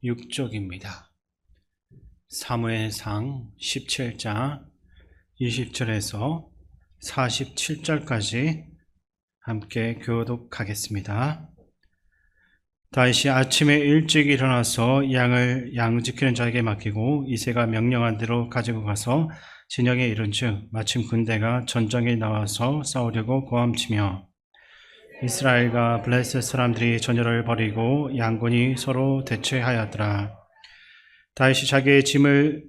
6쪽입니다. 사무엘상 17장 20절에서 47절까지 함께 교독하겠습니다. 다윗이 아침에 일찍 일어나서 양을 양 지키는 자에게 맡기고 이새가 명령한 대로 가지고 가서 진영에 이른즉 마침 군대가 전장에 나와서 싸우려고 고함치며 이스라엘과 블레셋 사람들이 전열을 벌이고 양군이 서로 대체하였더라. 다윗이 자기의 짐을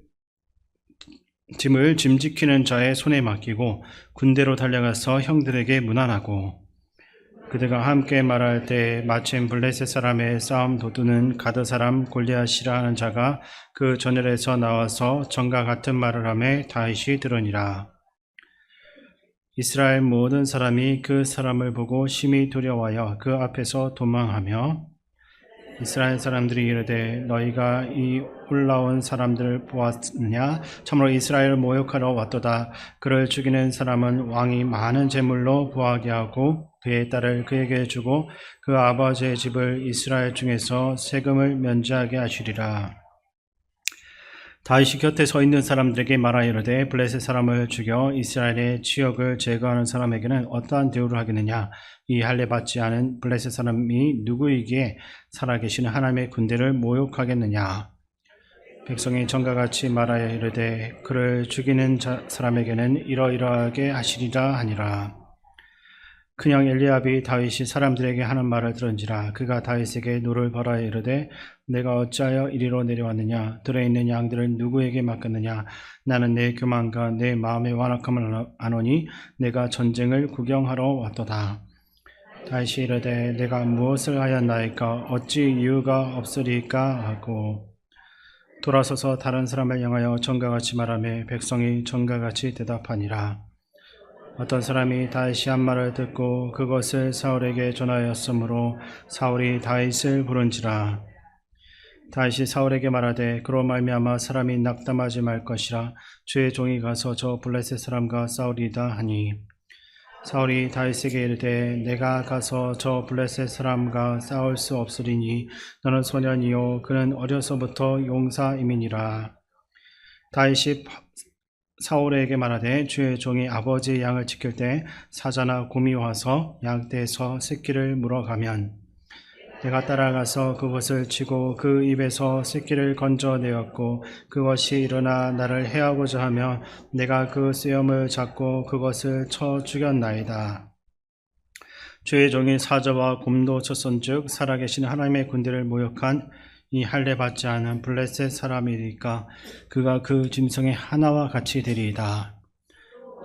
짐 지키는 자의 손에 맡기고 군대로 달려가서 형들에게 문안하고 그들과 함께 말할 때 마침 블레셋 사람의 싸움 도두는 가드 사람 골리앗이라 하는 자가 그 전열에서 나와서 전과 같은 말을 하며 다윗이 들으니라. 이스라엘 모든 사람이 그 사람을 보고 심히 두려워하여 그 앞에서 도망하며 이스라엘 사람들이 이르되 너희가 이 올라온 사람들을 보았느냐? 참으로 이스라엘을 모욕하러 왔도다. 그를 죽이는 사람은 왕이 많은 재물로 보하게 하고 그의 딸을 그에게 주고 그 아버지의 집을 이스라엘 중에서 세금을 면제하게 하시리라. 다윗이 곁에 서 있는 사람들에게 말하여 이르되 블레셋 사람을 죽여 이스라엘의 지역을 제거하는 사람에게는 어떠한 대우를 하겠느냐? 이 할례 받지 않은 블레셋 사람이 누구이기에 살아계시는 하나님의 군대를 모욕하겠느냐? 백성이 전과 같이 말하여 이르되 그를 죽이는 사람에게는 이러이러하게 하시리라 하니라. 그냥 엘리압이 다윗이 사람들에게 하는 말을 들은지라. 그가 다윗에게 노를 벌하여 이르되 내가 어찌하여 이리로 내려왔느냐? 들에 있는 양들을 누구에게 맡겼느냐? 나는 내 교만과 내 마음의 완악함을 아노니 내가 전쟁을 구경하러 왔도다. 다윗이 이르되 내가 무엇을 하였나이까? 어찌 이유가 없으리까? 하고 돌아서서 다른 사람을 향하여 전과 같이 말하며 백성이 전과 같이 대답하니라. 어떤 사람이 다윗이 한 말을 듣고 그것을 사울에게 전하였으므로 사울이 다윗을 부른지라. 다윗이 사울에게 말하되 그로 말미암아 사람이 낙담하지 말 것이라. 주의 종이 가서 저 블레셋 사람과 싸우리이다 하니 사울이 다윗에게 이르되 내가 가서 저 블레셋 사람과 싸울 수 없으리니 너는 소년이요 그는 어려서부터 용사임이니라. 다윗이 사울에게 말하되 주의 종이 아버지의 양을 지킬 때 사자나 곰이 와서 양떼에서 새끼를 물어가면 내가 따라가서 그것을 치고 그 입에서 새끼를 건져내었고 그것이 일어나 나를 해하고자 하며 내가 그 쇠염을 잡고 그것을 쳐 죽였나이다. 주의 종이 사자와 곰도 쳤은즉 살아계신 하나님의 군대를 모욕한 이 할례 받지 않은 블레셋 사람이니까 그가 그 짐승의 하나와 같이 되리이다.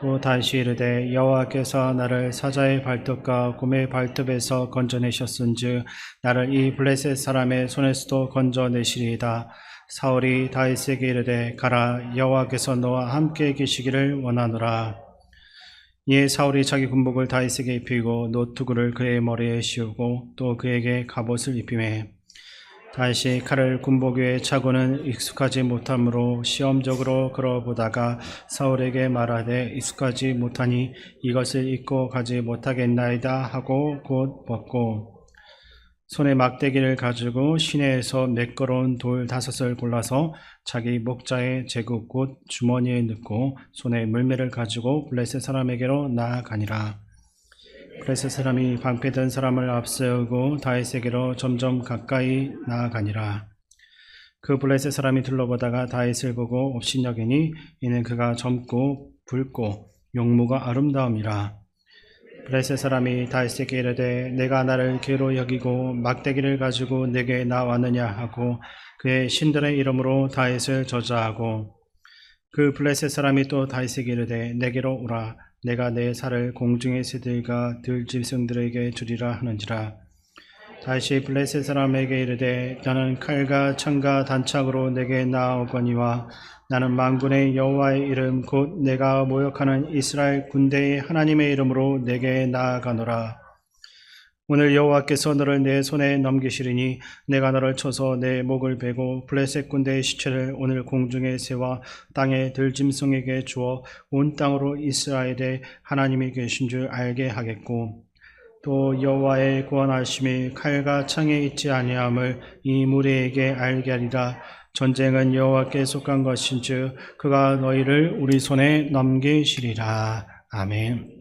또 다시 이르되 여호와께서 나를 사자의 발톱과 곰의 발톱에서 건져내셨은즉 나를 이 블레셋 사람의 손에서도 건져내시리이다. 사울이 다윗에게 이르되 가라 여호와께서 너와 함께 계시기를 원하노라. 이에 사울이 자기 군복을 다윗에게 입히고 노투구를 그의 머리에 씌우고 또 그에게 갑옷을 입히매 다윗이 칼을 군복 위에 차고는 익숙하지 못하므로 시험적으로 걸어보다가 사울에게 말하되 익숙하지 못하니 이것을 입고 가지 못하겠나이다 하고 곧 벗고 손에 막대기를 가지고 시내에서 매끄러운 돌 5을 골라서 자기 목자의 제국 곧 주머니에 넣고 손에 물매를 가지고 블레셋 사람에게로 나아가니라. 블레셋 사람이 방패든 사람을 앞세우고 다윗에게로 점점 가까이 나아가니라. 그 블레셋 사람이 둘러보다가 다윗을 보고 업신여기니 이는 그가 젊고 붉고 용모가 아름다움이라. 블레셋 사람이 다윗에게 이르되 내가 나를 괴로 여기고 막대기를 가지고 내게 나왔느냐 하고 그의 신들의 이름으로 다윗을 저주하고 그 블레셋 사람이 또 다윗에게 이르되 내게로 오라. 내가 내 살을 공중의 새들과 들짐승들에게 주리라 하는지라. 다윗이 블레셋 사람에게 이르되 나는 칼과 창과 단창으로 내게 나아오거니와 나는 만군의 여호와의 이름 곧 내가 모욕하는 이스라엘 군대의 하나님의 이름으로 내게 나아가노라. 오늘 여호와께서 너를 내 손에 넘기시리니 내가 너를 쳐서 내 목을 베고 블레셋 군대의 시체를 오늘 공중의 새와 땅의 들짐승에게 주어 온 땅으로 이스라엘의 하나님이 계신 줄 알게 하겠고 또 여호와의 구원하심이 칼과 창에 있지 아니함을 이 무리에게 알게 하리라. 전쟁은 여호와께 속한 것인즉 그가 너희를 우리 손에 넘기시리라. 아멘.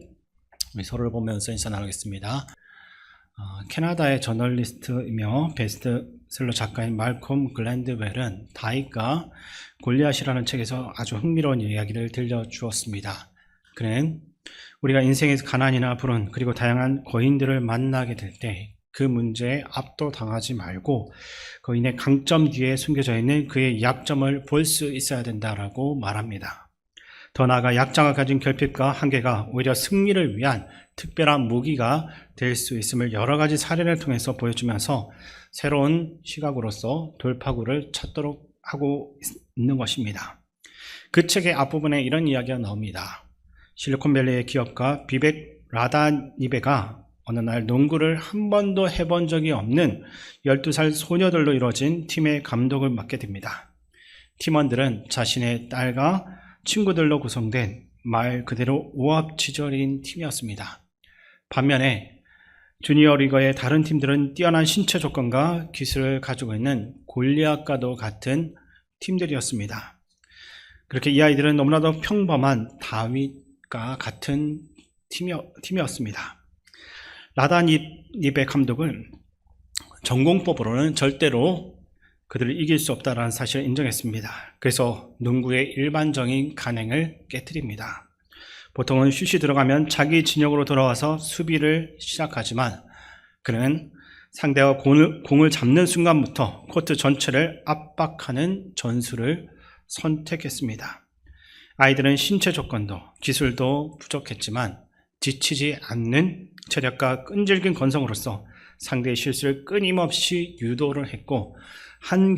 우리 서로를 보면서 인사 나누겠습니다. 캐나다의 저널리스트이며 베스트셀러 작가인 말콤 글랜드웰은 다윗과 골리앗이라는 책에서 아주 흥미로운 이야기를 들려주었습니다. 그는 우리가 인생에서 가난이나 불운 그리고 다양한 거인들을 만나게 될 때 그 문제에 압도당하지 말고 거인의 강점 뒤에 숨겨져 있는 그의 약점을 볼 수 있어야 된다라고 말합니다. 더 나아가 약자가 가진 결핍과 한계가 오히려 승리를 위한 특별한 무기가 될 수 있음을 여러 가지 사례를 통해서 보여주면서 새로운 시각으로서 돌파구를 찾도록 하고 있는 것입니다. 그 책의 앞부분에 이런 이야기가 나옵니다. 실리콘밸리의 기업가 비벡 라다니베가 어느 날 농구를 한 번도 해본 적이 없는 12살 소녀들로 이루어진 팀의 감독을 맡게 됩니다. 팀원들은 자신의 딸과 친구들로 구성된 말 그대로 오합지졸인 팀이었습니다. 반면에 주니어 리거의 다른 팀들은 뛰어난 신체 조건과 기술을 가지고 있는 골리앗과도 같은 팀들이었습니다. 그렇게 이 아이들은 너무나도 평범한 다윗과 같은 팀이었습니다. 라다니베 감독은 전공법으로는 절대로 그들을 이길 수 없다는 사실을 인정했습니다. 그래서 농구의 일반적인 간행을 깨뜨립니다. 보통은 슛이 들어가면 자기 진영으로 돌아와서 수비를 시작하지만 그는 상대가 공을 잡는 순간부터 코트 전체를 압박하는 전술을 선택했습니다. 아이들은 신체 조건도 기술도 부족했지만 지치지 않는 체력과 끈질긴 건성으로서 상대의 실수를 끊임없이 유도를 했고 한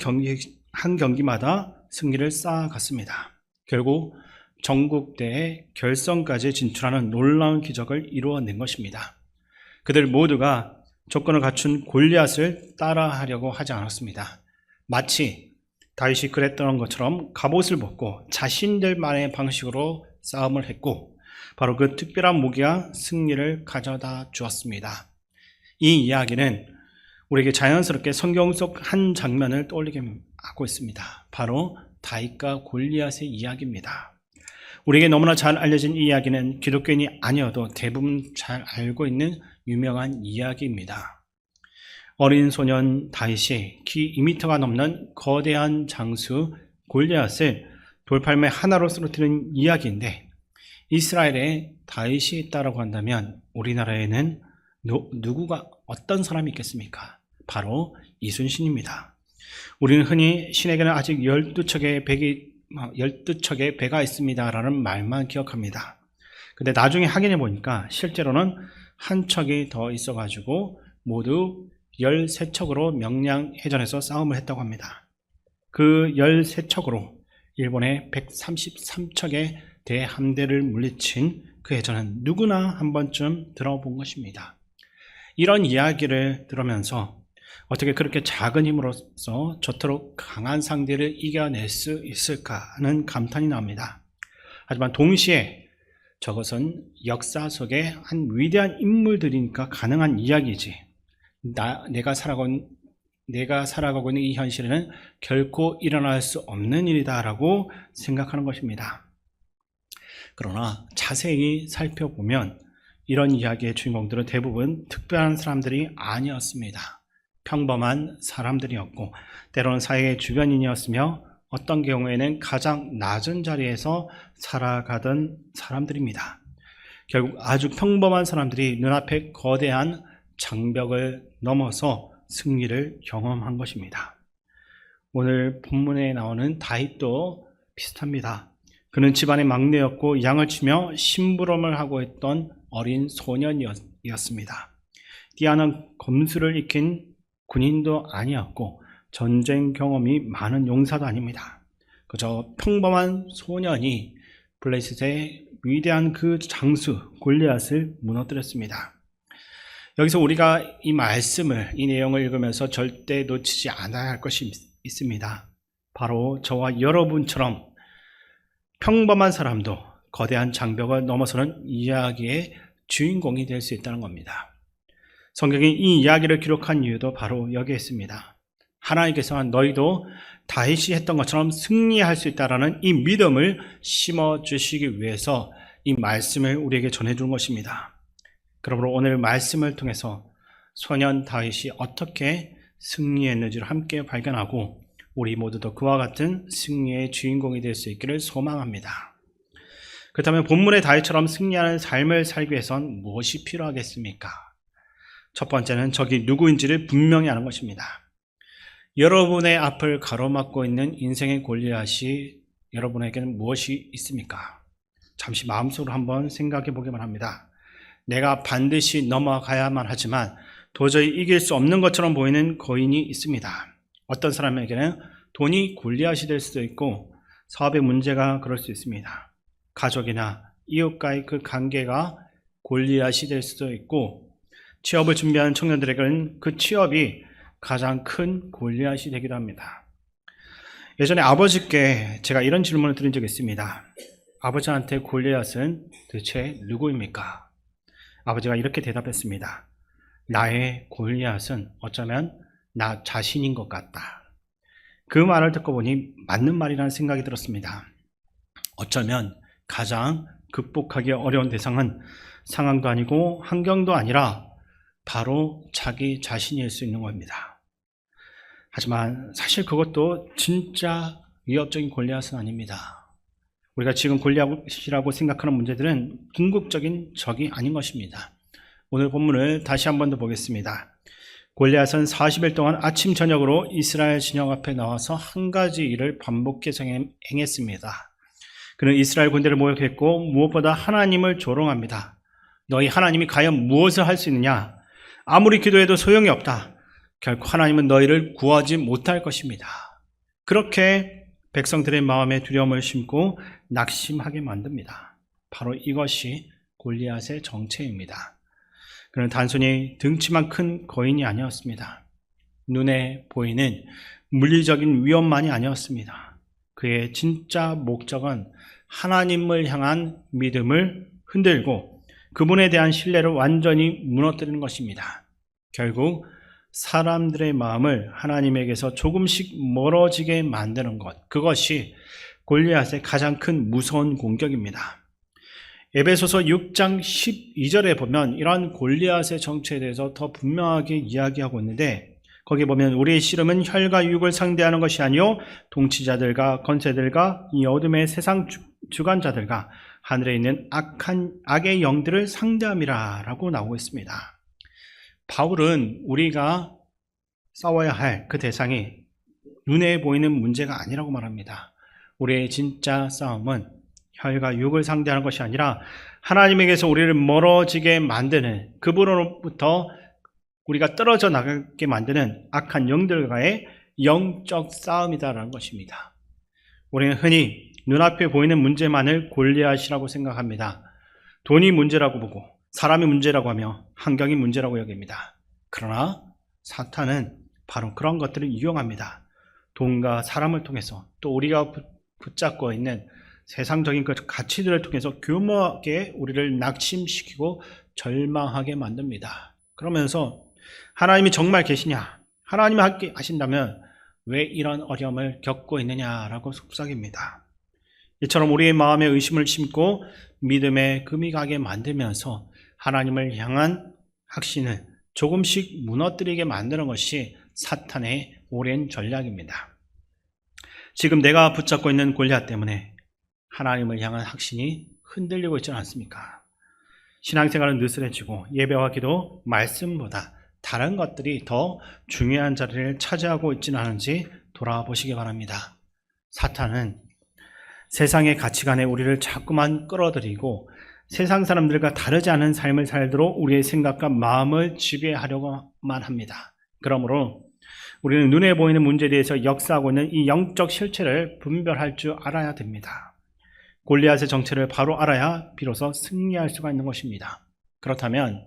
경기마다 승리를 쌓아갔습니다. 결국 전국대회 결선까지 진출하는 놀라운 기적을 이루어낸 것입니다. 그들 모두가 조건을 갖춘 골리앗을 따라하려고 하지 않았습니다. 마치 다윗이 그랬던 것처럼 갑옷을 벗고 자신들만의 방식으로 싸움을 했고 바로 그 특별한 무기가 승리를 가져다 주었습니다. 이 이야기는 우리에게 자연스럽게 성경 속 한 장면을 떠올리게 하고 있습니다. 바로 다윗과 골리앗의 이야기입니다. 우리에게 너무나 잘 알려진 이 이야기는 기독교인이 아니어도 대부분 잘 알고 있는 유명한 이야기입니다. 어린 소년 다윗이 키 2m가 넘는 거대한 장수 골리앗을 돌팔매 하나로 쓰러뜨린 이야기인데 이스라엘에 다윗이 있다라고 한다면 우리나라에는 누구가 어떤 사람이 있겠습니까? 바로 이순신입니다. 우리는 흔히 신에게는 아직 12척의 배가 있습니다라는 말만 기억합니다. 근데 나중에 확인해 보니까 실제로는 한 척이 더 있어가지고 모두 13척으로 명량해전에서 싸움을 했다고 합니다. 그 13척으로 일본의 133척의 대함대를 물리친 그 해전은 누구나 한 번쯤 들어본 것입니다. 이런 이야기를 들으면서 어떻게 그렇게 작은 힘으로써 저토록 강한 상대를 이겨낼 수 있을까 하는 감탄이 나옵니다. 하지만 동시에 저것은 역사 속의 한 위대한 인물들이니까 가능한 이야기지 내가 살아가고 있는 이 현실에는 결코 일어날 수 없는 일이다라고 생각하는 것입니다. 그러나 자세히 살펴보면 이런 이야기의 주인공들은 대부분 특별한 사람들이 아니었습니다. 평범한 사람들이었고 때로는 사회의 주변인이었으며 어떤 경우에는 가장 낮은 자리에서 살아가던 사람들입니다. 결국 아주 평범한 사람들이 눈앞에 거대한 장벽을 넘어서 승리를 경험한 것입니다. 오늘 본문에 나오는 다윗도 비슷합니다. 그는 집안의 막내였고 양을 치며 심부름을 하고 있던 어린 소년이었습니다. 뛰어난 검술을 익힌 군인도 아니었고 전쟁 경험이 많은 용사도 아닙니다. 그저 평범한 소년이 블레셋의 위대한 그 장수 골리앗을 무너뜨렸습니다. 여기서 우리가 이 말씀을, 이 내용을 읽으면서 절대 놓치지 않아야 할 것이 있습니다. 바로 저와 여러분처럼 평범한 사람도 거대한 장벽을 넘어서는 이야기의 주인공이 될 수 있다는 겁니다. 성경이 이 이야기를 기록한 이유도 바로 여기에 있습니다. 하나님께서 너희도 다윗이 했던 것처럼 승리할 수 있다라는 이 믿음을 심어주시기 위해서 이 말씀을 우리에게 전해준 것입니다. 그러므로 오늘 말씀을 통해서 소년 다윗이 어떻게 승리했는지를 함께 발견하고 우리 모두도 그와 같은 승리의 주인공이 될 수 있기를 소망합니다. 그렇다면 본문의 다윗처럼 승리하는 삶을 살기 위해선 무엇이 필요하겠습니까? 첫 번째는 적이 누구인지를 분명히 아는 것입니다. 여러분의 앞을 가로막고 있는 인생의 골리앗이 여러분에게는 무엇이 있습니까? 잠시 마음속으로 한번 생각해 보기만 합니다. 내가 반드시 넘어가야만 하지만 도저히 이길 수 없는 것처럼 보이는 거인이 있습니다. 어떤 사람에게는 돈이 골리앗이 될 수도 있고 사업의 문제가 그럴 수 있습니다. 가족이나 이웃과의 그 관계가 골리앗이 될 수도 있고 취업을 준비하는 청년들에게는 그 취업이 가장 큰 골리앗이 되기도 합니다. 예전에 아버지께 제가 이런 질문을 드린 적이 있습니다. 아버지한테 골리앗은 대체 누구입니까? 아버지가 이렇게 대답했습니다. 나의 골리앗은 어쩌면 나 자신인 것 같다. 그 말을 듣고 보니 맞는 말이라는 생각이 들었습니다. 어쩌면 가장 극복하기 어려운 대상은 상황도 아니고 환경도 아니라 바로 자기 자신일 수 있는 겁니다. 하지만 사실 그것도 진짜 위협적인 골리앗은 아닙니다. 우리가 지금 골리앗이라고 생각하는 문제들은 궁극적인 적이 아닌 것입니다. 오늘 본문을 다시 한 번 더 보겠습니다. 골리앗은 40일 동안 아침 저녁으로 이스라엘 진영 앞에 나와서 한 가지 일을 반복해서 행했습니다. 그는 이스라엘 군대를 모욕했고 무엇보다 하나님을 조롱합니다. 너희 하나님이 과연 무엇을 할 수 있느냐? 아무리 기도해도 소용이 없다. 결코 하나님은 너희를 구하지 못할 것입니다. 그렇게 백성들의 마음에 두려움을 심고 낙심하게 만듭니다. 바로 이것이 골리앗의 정체입니다. 그는 단순히 등치만 큰 거인이 아니었습니다. 눈에 보이는 물리적인 위험만이 아니었습니다. 그의 진짜 목적은 하나님을 향한 믿음을 흔들고 그분에 대한 신뢰를 완전히 무너뜨리는 것입니다. 결국 사람들의 마음을 하나님에게서 조금씩 멀어지게 만드는 것, 그것이 골리앗의 가장 큰 무서운 공격입니다. 에베소서 6장 12절에 보면 이러한 골리앗의 정체에 대해서 더 분명하게 이야기하고 있는데 거기 보면 우리의 씨름은 혈과 육을 상대하는 것이 아니요 통치자들과 권세들과 이 어둠의 세상 주관자들과 하늘에 있는 악의 영들을 상대함이라 라고 나오고 있습니다. 바울은 우리가 싸워야 할 그 대상이 눈에 보이는 문제가 아니라고 말합니다. 우리의 진짜 싸움은 혈과 육을 상대하는 것이 아니라 하나님에게서 우리를 멀어지게 만드는 그분으로부터 우리가 떨어져 나가게 만드는 악한 영들과의 영적 싸움이다라는 것입니다. 우리는 흔히 눈앞에 보이는 문제만을 골리앗이라고 생각합니다. 돈이 문제라고 보고 사람이 문제라고 하며 환경이 문제라고 여깁니다. 그러나 사탄은 바로 그런 것들을 이용합니다. 돈과 사람을 통해서 또 우리가 붙잡고 있는 세상적인 그 가치들을 통해서 교묘하게 우리를 낙심시키고 절망하게 만듭니다. 그러면서 하나님이 정말 계시냐? 하나님이 함께 하신다면 왜 이런 어려움을 겪고 있느냐라고 속삭입니다. 이처럼 우리의 마음에 의심을 심고 믿음에 금이 가게 만들면서 하나님을 향한 확신을 조금씩 무너뜨리게 만드는 것이 사탄의 오랜 전략입니다. 지금 내가 붙잡고 있는 골리앗 때문에 하나님을 향한 확신이 흔들리고 있지 않습니까? 신앙생활은 느슨해지고 예배와 기도, 말씀보다 다른 것들이 더 중요한 자리를 차지하고 있지는 않은지 돌아보시기 바랍니다. 사탄은 세상의 가치관에 우리를 자꾸만 끌어들이고 세상 사람들과 다르지 않은 삶을 살도록 우리의 생각과 마음을 지배하려고만 합니다. 그러므로 우리는 눈에 보이는 문제에 대해서 역사하고 있는 이 영적 실체를 분별할 줄 알아야 됩니다. 골리앗의 정체를 바로 알아야 비로소 승리할 수가 있는 것입니다. 그렇다면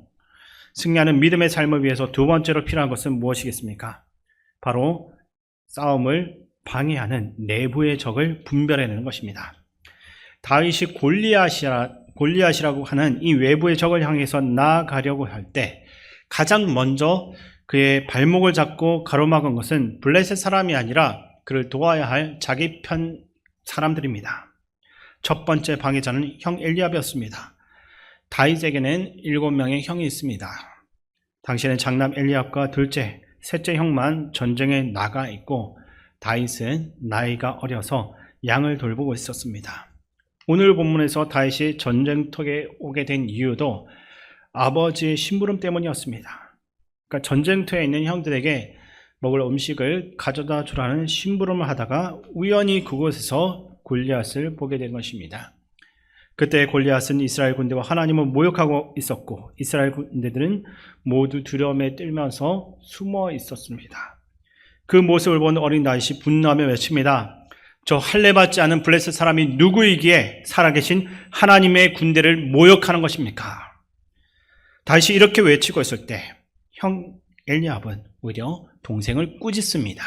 승리하는 믿음의 삶을 위해서 두 번째로 필요한 것은 무엇이겠습니까? 바로 싸움을 방해하는 내부의 적을 분별해내는 것입니다. 다윗이 골리앗이라고 하는 이 외부의 적을 향해서 나아가려고 할 때 가장 먼저 그의 발목을 잡고 가로막은 것은 블레셋 사람이 아니라 그를 도와야 할 자기 편 사람들입니다. 첫 번째 방해자는 형 엘리압이었습니다. 다윗에게는 7명의 형이 있습니다. 당시에는 장남 엘리압과 둘째, 셋째 형만 전쟁에 나가 있고 다윗은 나이가 어려서 양을 돌보고 있었습니다. 오늘 본문에서 다윗이 전쟁터에 오게 된 이유도 아버지의 심부름 때문이었습니다. 그러니까 전쟁터에 있는 형들에게 먹을 음식을 가져다 주라는 심부름을 하다가 우연히 그곳에서 골리앗을 보게 된 것입니다. 그때 골리앗은 이스라엘 군대와 하나님을 모욕하고 있었고 이스라엘 군대들은 모두 두려움에 떨면서 숨어 있었습니다. 그 모습을 본 어린 다윗이 분노하며 외칩니다. 저 할례받지 않은 블레셋 사람이 누구이기에 살아계신 하나님의 군대를 모욕하는 것입니까? 다윗이 이렇게 외치고 있을 때 형 엘리압은 오히려 동생을 꾸짖습니다.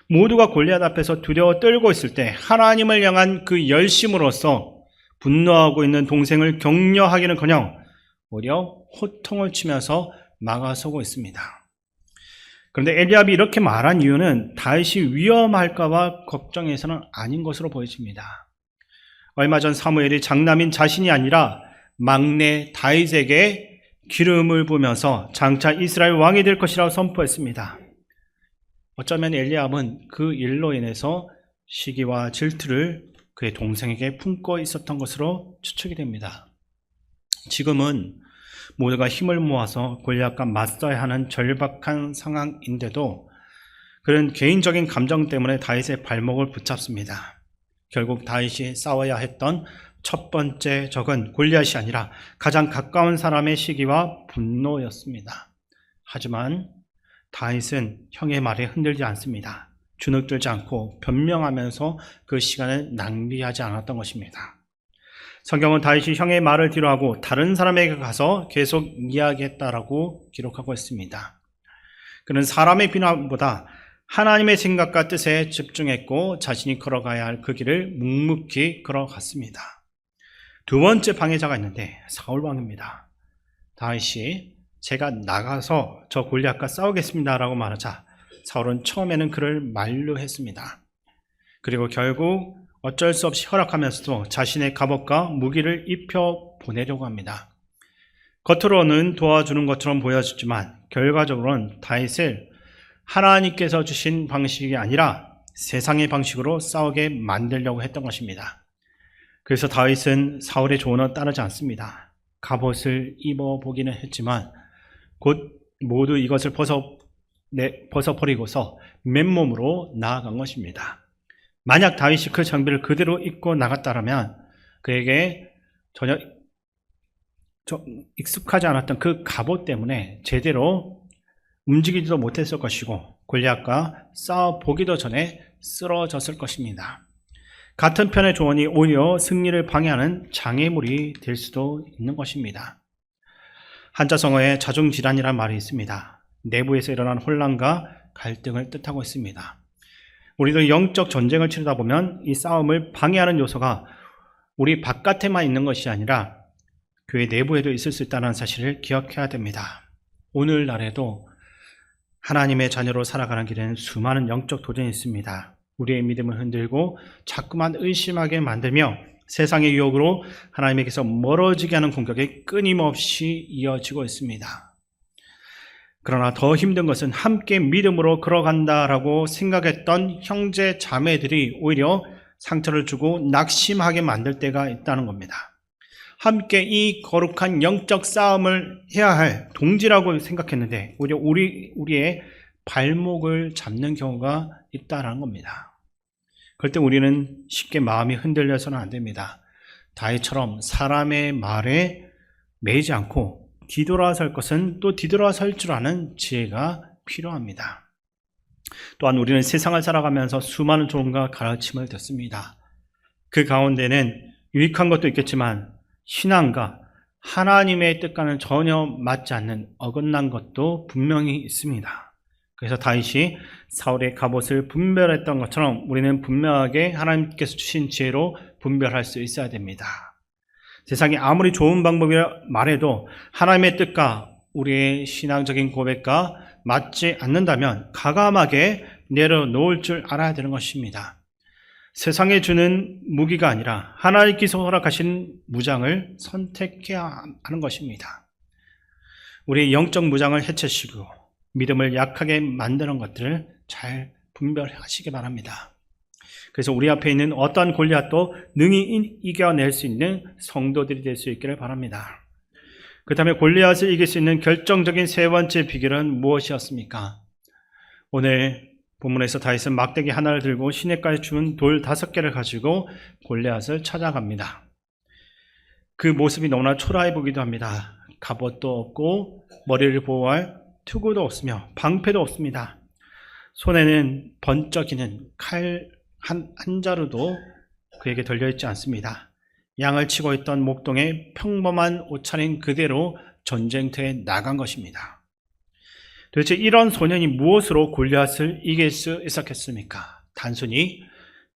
모두가 골리앗 앞에서 두려워 떨고 있을 때 하나님을 향한 그 열심으로써 분노하고 있는 동생을 격려하기는커녕 오히려 호통을 치면서 막아서고 있습니다. 그런데 엘리압이 이렇게 말한 이유는 다윗이 위험할까 봐 걱정해서는 아닌 것으로 보여집니다. 얼마 전 사무엘이 장남인 자신이 아니라 막내 다윗에게 기름을 부으면서 장차 이스라엘 왕이 될 것이라고 선포했습니다. 어쩌면 엘리압은 그 일로 인해서 시기와 질투를 그의 동생에게 품고 있었던 것으로 추측이 됩니다. 지금은 모두가 힘을 모아서 골리앗과 맞서야 하는 절박한 상황인데도 그런 개인적인 감정 때문에 다윗의 발목을 붙잡습니다. 결국 다윗이 싸워야 했던 첫 번째 적은 골리앗이 아니라 가장 가까운 사람의 시기와 분노였습니다. 하지만 다윗은 형의 말에 흔들리지 않습니다. 주눅들지 않고 변명하면서 그 시간을 낭비하지 않았던 것입니다. 성경은 다윗이 형의 말을 뒤로하고 다른 사람에게 가서 계속 이야기했다라고 기록하고 있습니다. 그는 사람의 비난보다 하나님의 생각과 뜻에 집중했고 자신이 걸어가야 할 그 길을 묵묵히 걸어갔습니다. 두 번째 방해자가 있는데 사울 왕입니다. 다윗이 제가 나가서 저 골리앗과 싸우겠습니다 라고 말하자 사울은 처음에는 그를 만류했습니다. 그리고 결국 어쩔 수 없이 허락하면서도 자신의 갑옷과 무기를 입혀 보내려고 합니다. 겉으로는 도와주는 것처럼 보여지지만 결과적으로는 다윗을 하나님께서 주신 방식이 아니라 세상의 방식으로 싸우게 만들려고 했던 것입니다. 그래서 다윗은 사울의 조언을 따르지 않습니다. 갑옷을 입어보기는 했지만 곧 모두 이것을 벗어버리고서 맨몸으로 나아간 것입니다. 만약 다윗이 그 장비를 그대로 입고 나갔다면 그에게 전혀 익숙하지 않았던 그 갑옷 때문에 제대로 움직이지도 못했을 것이고 골리앗과 싸워보기도 전에 쓰러졌을 것입니다. 같은 편의 조언이 오히려 승리를 방해하는 장애물이 될 수도 있는 것입니다. 한자성어에 자중질환이라는 말이 있습니다. 내부에서 일어난 혼란과 갈등을 뜻하고 있습니다. 우리도 영적 전쟁을 치르다 보면 이 싸움을 방해하는 요소가 우리 바깥에만 있는 것이 아니라 교회 내부에도 있을 수 있다는 사실을 기억해야 됩니다. 오늘날에도 하나님의 자녀로 살아가는 길에는 수많은 영적 도전이 있습니다. 우리의 믿음을 흔들고 자꾸만 의심하게 만들며 세상의 유혹으로 하나님에게서 멀어지게 하는 공격이 끊임없이 이어지고 있습니다. 그러나 더 힘든 것은 함께 믿음으로 걸어간다라고 생각했던 형제 자매들이 오히려 상처를 주고 낙심하게 만들 때가 있다는 겁니다. 함께 이 거룩한 영적 싸움을 해야 할 동지라고 생각했는데 오히려 우리의 발목을 잡는 경우가 있다는 겁니다. 그럴 때 우리는 쉽게 마음이 흔들려서는 안 됩니다. 다윗처럼 사람의 말에 매이지 않고 뒤돌아설 것은 또 뒤돌아설 줄 아는 지혜가 필요합니다. 또한 우리는 세상을 살아가면서 수많은 조언과 가르침을 듣습니다. 그 가운데는 유익한 것도 있겠지만 신앙과 하나님의 뜻과는 전혀 맞지 않는 어긋난 것도 분명히 있습니다. 그래서 다윗이 사울의 갑옷을 분별했던 것처럼 우리는 분명하게 하나님께서 주신 지혜로 분별할 수 있어야 됩니다. 세상이 아무리 좋은 방법이라 말해도 하나님의 뜻과 우리의 신앙적인 고백과 맞지 않는다면 가감하게 내려놓을 줄 알아야 되는 것입니다. 세상에 주는 무기가 아니라 하나님께서 허락하신 무장을 선택해야 하는 것입니다. 우리의 영적 무장을 해체시키고 믿음을 약하게 만드는 것들을 잘 분별하시기 바랍니다. 그래서 우리 앞에 있는 어떠한 골리앗도 능히 이겨낼 수 있는 성도들이 될 수 있기를 바랍니다. 그렇다면 골리앗을 이길 수 있는 결정적인 세 번째 비결은 무엇이었습니까? 오늘 본문에서 다윗은 막대기 하나를 들고 시냇가에 주운 돌 5개를 가지고 골리앗을 찾아갑니다. 그 모습이 너무나 초라해 보기도 합니다. 갑옷도 없고 머리를 보호할 투구도 없으며 방패도 없습니다. 손에는 번쩍이는 칼 한 자루도 그에게 들려있지 않습니다. 양을 치고 있던 목동에 평범한 옷차림 그대로 전쟁터에 나간 것입니다. 도대체 이런 소년이 무엇으로 골리앗을 이길 수 있었겠습니까? 단순히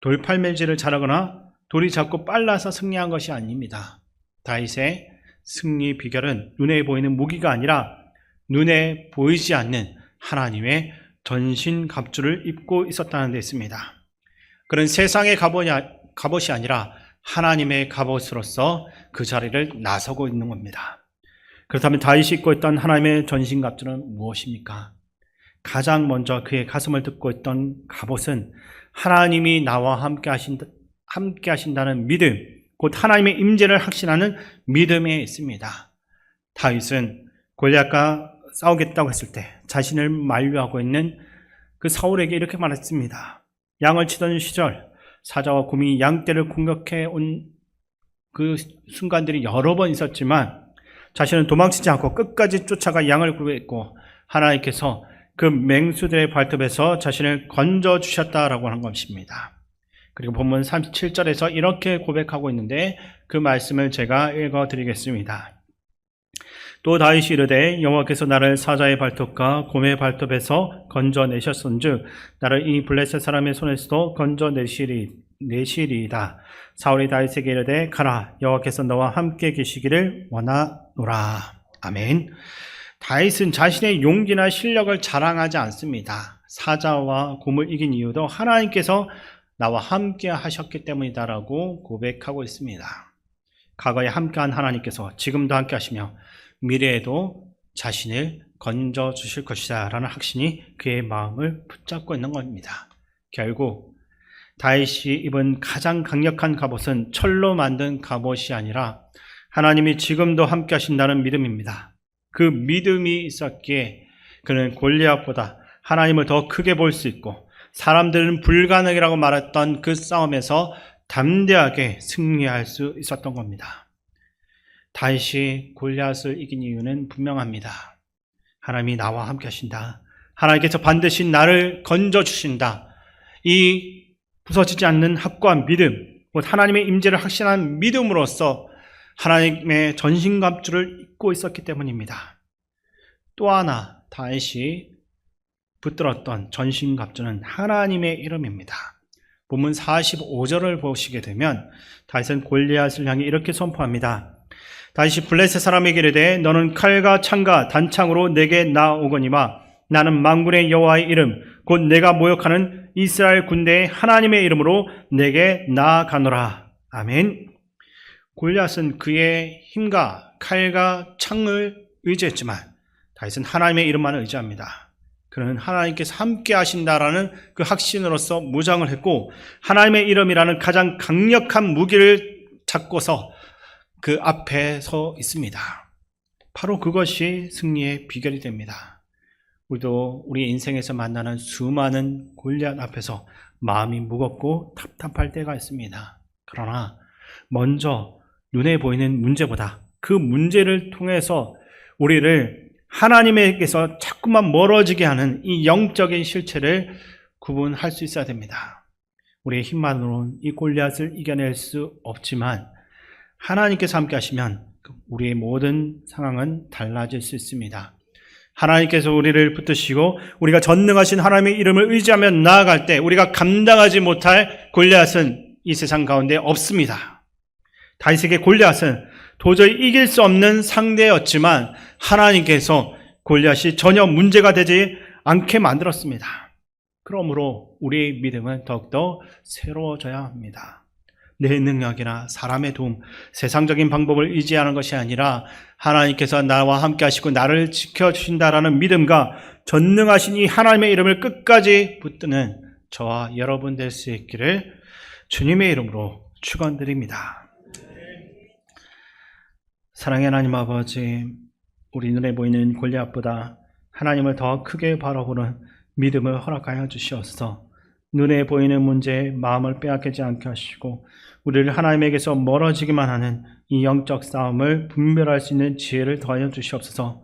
돌팔매질을 잘하거나 돌이 작고 빨라서 승리한 것이 아닙니다. 다윗의 승리 비결은 눈에 보이는 무기가 아니라 눈에 보이지 않는 하나님의 전신갑주를 입고 있었다는 데 있습니다. 그런 세상의 갑옷이 아니라 하나님의 갑옷으로서 그 자리를 나서고 있는 겁니다. 그렇다면 다윗이 입고 있던 하나님의 전신갑주는 무엇입니까? 가장 먼저 그의 가슴을 덮고 있던 갑옷은 하나님이 나와 함께 하신다는 믿음, 곧 하나님의 임재를 확신하는 믿음에 있습니다. 다윗은 골리앗과 싸우겠다고 했을 때 자신을 만류하고 있는 그 사울에게 이렇게 말했습니다. 양을 치던 시절 사자와 곰이 양떼를 공격해 온 그 순간들이 여러 번 있었지만 자신은 도망치지 않고 끝까지 쫓아가 양을 구했고 하나님께서 그 맹수들의 발톱에서 자신을 건져주셨다라고 하는 것입니다. 그리고 본문 37절에서 이렇게 고백하고 있는데 그 말씀을 제가 읽어드리겠습니다. 또 다윗이 이르되 여호와께서 나를 사자의 발톱과 곰의 발톱에서 건져내셨은즉 나를 이 블레셋 사람의 손에서도 건져내시리이다. 사울이 다윗에게 이르되 가라, 여호와께서 너와 함께 계시기를 원하노라. 아멘. 다윗은 자신의 용기나 실력을 자랑하지 않습니다. 사자와 곰을 이긴 이유도 하나님께서 나와 함께 하셨기 때문이다라고 고백하고 있습니다. 과거에 함께한 하나님께서 지금도 함께 하시며 미래에도 자신을 건져주실 것이다 라는 확신이 그의 마음을 붙잡고 있는 겁니다. 결국 다윗이 입은 가장 강력한 갑옷은 철로 만든 갑옷이 아니라 하나님이 지금도 함께 하신다는 믿음입니다. 그 믿음이 있었기에 그는 골리앗보다 하나님을 더 크게 볼 수 있고 사람들은 불가능이라고 말했던 그 싸움에서 담대하게 승리할 수 있었던 겁니다. 다윗이 골리앗을 이긴 이유는 분명합니다. 하나님이 나와 함께 하신다. 하나님께서 반드시 나를 건져주신다. 이 부서지지 않는 확고한 믿음, 곧 하나님의 임재를 확신한 믿음으로써 하나님의 전신갑주를 입고 있었기 때문입니다. 또 하나 다윗이 붙들었던 전신갑주는 하나님의 이름입니다. 본문 45절을 보시게 되면 다윗은 골리앗을 향해 이렇게 선포합니다. 다윗이 블레셋 사람에게 이르되 너는 칼과 창과 단창으로 내게 나오거니와 나는 만군의 여호와의 이름 곧 내가 모욕하는 이스라엘 군대의 하나님의 이름으로 내게 나아가노라. 아멘. 골리앗은 그의 힘과 칼과 창을 의지했지만 다윗은 하나님의 이름만을 의지합니다. 그는 하나님께서 함께 하신다라는 그 확신으로서 무장을 했고 하나님의 이름이라는 가장 강력한 무기를 잡고서 그 앞에 서 있습니다. 바로 그것이 승리의 비결이 됩니다. 우리도 우리 인생에서 만나는 수많은 골리앗 앞에서 마음이 무겁고 답답할 때가 있습니다. 그러나 먼저 눈에 보이는 문제보다 그 문제를 통해서 우리를 하나님에게서 자꾸만 멀어지게 하는 이 영적인 실체를 구분할 수 있어야 됩니다. 우리의 힘만으로는 이 골리앗을 이겨낼 수 없지만 하나님께서 함께 하시면 우리의 모든 상황은 달라질 수 있습니다. 하나님께서 우리를 붙드시고 우리가 전능하신 하나님의 이름을 의지하며 나아갈 때 우리가 감당하지 못할 골리앗은 이 세상 가운데 없습니다. 다윗에게 골리앗은 도저히 이길 수 없는 상대였지만 하나님께서 골리앗이 전혀 문제가 되지 않게 만들었습니다. 그러므로 우리의 믿음은 더욱더 새로워져야 합니다. 내 능력이나 사람의 도움, 세상적인 방법을 의지하는 것이 아니라 하나님께서 나와 함께 하시고 나를 지켜주신다라는 믿음과 전능하신 이 하나님의 이름을 끝까지 붙드는 저와 여러분 될 수 있기를 주님의 이름으로 축원드립니다. 사랑의 하나님 아버지, 우리 눈에 보이는 골리앗보다 하나님을 더 크게 바라보는 믿음을 허락하여 주시옵소서. 눈에 보이는 문제에 마음을 빼앗기지 않게 하시고 우리를 하나님에게서 멀어지기만 하는 이 영적 싸움을 분별할 수 있는 지혜를 더하여 주시옵소서.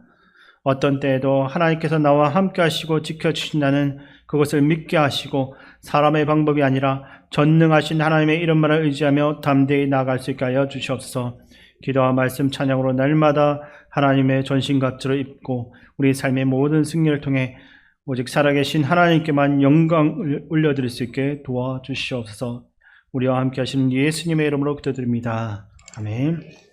어떤 때에도 하나님께서 나와 함께 하시고 지켜주신다는 그것을 믿게 하시고 사람의 방법이 아니라 전능하신 하나님의 이름만을 의지하며 담대히 나아갈 수 있게 하여 주시옵소서. 기도와 말씀 찬양으로 날마다 하나님의 전신갑주를 입고 우리 삶의 모든 승리를 통해 오직 살아계신 하나님께만 영광을 올려드릴 수 있게 도와주시옵소서. 우리와 함께 하시는 예수님의 이름으로 기도드립니다. 아멘.